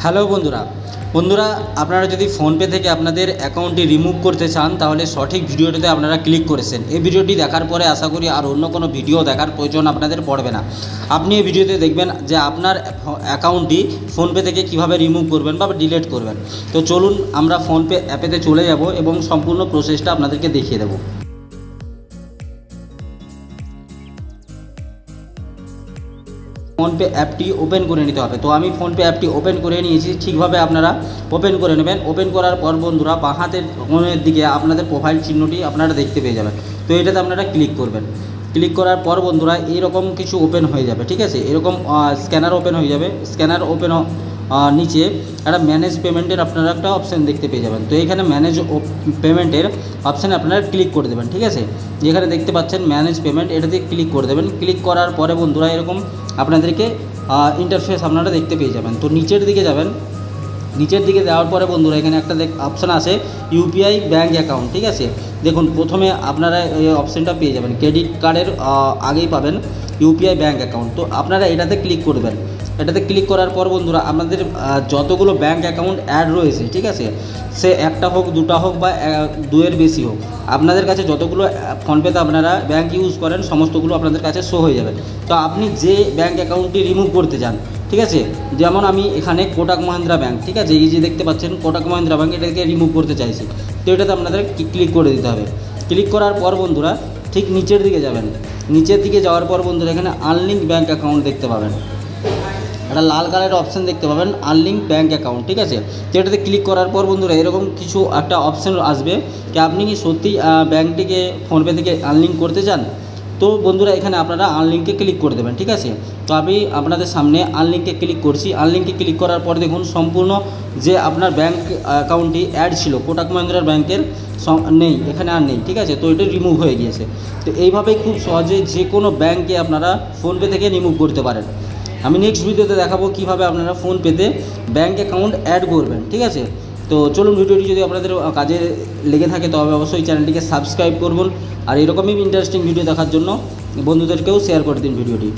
Hello বন্ধুরা আপনারা যদি ফোনপে থেকে আপনাদের অ্যাকাউন্টটি রিমুভ করতে চান তাহলে সঠিক ভিডিওটিতে আপনারা ক্লিক করেছেন। এই ভিডিওটি দেখার পরে আশা করি আর অন্য কোনো ভিডিও দেখার প্রয়োজন আপনাদের পড়বে না। আপনি এই ভিডিওতে দেখবেন যে আপনার অ্যাকাউন্টটি ফোনপে থেকে কিভাবে রিমুভ করবেন বা ডিলিট করবেন। তো চলুন আমরা ফোনপে অ্যাপেতে চলে যাব এবং সম্পূর্ণ প্রসেসটা আপনাদেরকে দেখিয়ে দেবো। ফোনপে অ্যাপটি ওপেন করে নিতে হবে। তো আমি ফোনপে অ্যাপটি ওপেন করে নিয়েছি, ঠিকভাবে আপনারা ওপেন করে নেবেন। ওপেন করার পর বন্ধুরা বাঁ হাতের কোণের দিকে আপনাদের প্রোফাইল চিহ্নটি আপনারা দেখতে পেয়ে যাবেন। তো এটাতে আপনারা ক্লিক করবেন। ক্লিক করার পর বন্ধুরা এইরকম কিছু ওপেন হয়ে যাবে, ঠিক আছে। এরকম স্ক্যানার ওপেন হয়ে যাবে। স্ক্যানার ওপেন নিচে একটা ম্যানেজ পেমেন্টের আপনারা একটা অপশান দেখতে পেয়ে যাবেন। তো এখানে ম্যানেজ পেমেন্টের অপশানে আপনারা ক্লিক করে দেবেন, ঠিক আছে। যেখানে দেখতে পাচ্ছেন ম্যানেজ পেমেন্ট, এটাতে ক্লিক করে দেবেন। ক্লিক করার পরে বন্ধুরা এরকম আপনাদেরকে ইন্টারফেস আপনারা দেখতে পেয়ে যাবেন। তো নিচের দিকে যাবেন। নিচের দিকে যাওয়ার পরে বন্ধুরা এখানে একটা অপশান আছে ইউপিআই ব্যাঙ্ক অ্যাকাউন্ট, ঠিক আছে। দেখুন প্রথমে আপনারা এই অপশানটা পেয়ে যাবেন, ক্রেডিট কার্ডের আগেই পাবেন ইউপিআই ব্যাঙ্ক অ্যাকাউন্ট। তো আপনারা এটাতে ক্লিক করবেন। এটাতে ক্লিক করার পর বন্ধুরা আপনাদের যতগুলো ব্যাঙ্ক অ্যাকাউন্ট অ্যাড রয়েছে, ঠিক আছে, সে একটা হোক দুটা হোক বা দুয়ের বেশি হোক, আপনাদের কাছে যতগুলো ফোনপেতে আপনারা ব্যাঙ্ক ইউজ করেন সমস্তগুলো আপনাদের কাছে শো হয়ে যাবে। তো আপনি যে ব্যাঙ্ক অ্যাকাউন্টটি রিমুভ করতে চান, ঠিক আছে, যেমন আমি এখানে কোটাক মহিন্দ্রা ব্যাঙ্ক, ঠিক আছে, এই যে দেখতে পাচ্ছেন কোটাক মহিন্দ্রা ব্যাঙ্ক, এটাকে রিমুভ করতে চাইছি। তো এটাতে আপনাদের ক্লিক করে দিতে হবে। ক্লিক করার পর বন্ধুরা ঠিক নিচের দিকে যাবেন। নিচের দিকে যাওয়ার পর বন্ধুরা এখানে আনলিঙ্ক ব্যাঙ্ক অ্যাকাউন্ট দেখতে পাবেন, একটা লাল কালারের অপশান দেখতে পাবেন আনলিঙ্ক ব্যাঙ্ক অ্যাকাউন্ট, ঠিক আছে। তো এটাতে ক্লিক করার পর বন্ধুরা এরকম কিছু একটা অপশান আসবে যে আপনি কি সত্যিই ব্যাঙ্কটিকে ফোনপে থেকে আনলিঙ্ক করতে চান। তো বন্ধুরা এখানে আপনারা আনলিঙ্কে ক্লিক করে দেবেন, ঠিক আছে। তো আমি আপনাদের সামনে আনলিঙ্কে ক্লিক করছি। আনলিঙ্কে ক্লিক করার পর দেখুন সম্পূর্ণ যে আপনার ব্যাঙ্ক অ্যাকাউন্টটি অ্যাড ছিল কোটাক মহিন্দ্রার ব্যাঙ্কের নেই, এখানে আর নেই, ঠিক আছে। তো এটা রিমুভ হয়ে গিয়েছে। তো এইভাবেই খুব সহজে যে কোনো ব্যাঙ্কে আপনারা ফোনপে থেকে রিমুভ করতে পারেন। আমি নেক্সট ভিডিওতে দেখাবো কীভাবে আপনারা ফোনপেতে ব্যাঙ্ক অ্যাকাউন্ট অ্যাড করবেন, ঠিক আছে। তো চলুন ভিডিওটি যদি আপনাদের কাজে লেগে থাকে তবে অবশ্যই চ্যানেলটিকে সাবস্ক্রাইব করবেন। আর এরকমই ইন্টারেস্টিং ভিডিও দেখার জন্য বন্ধুদেরকেও শেয়ার করে দিন ভিডিওটি।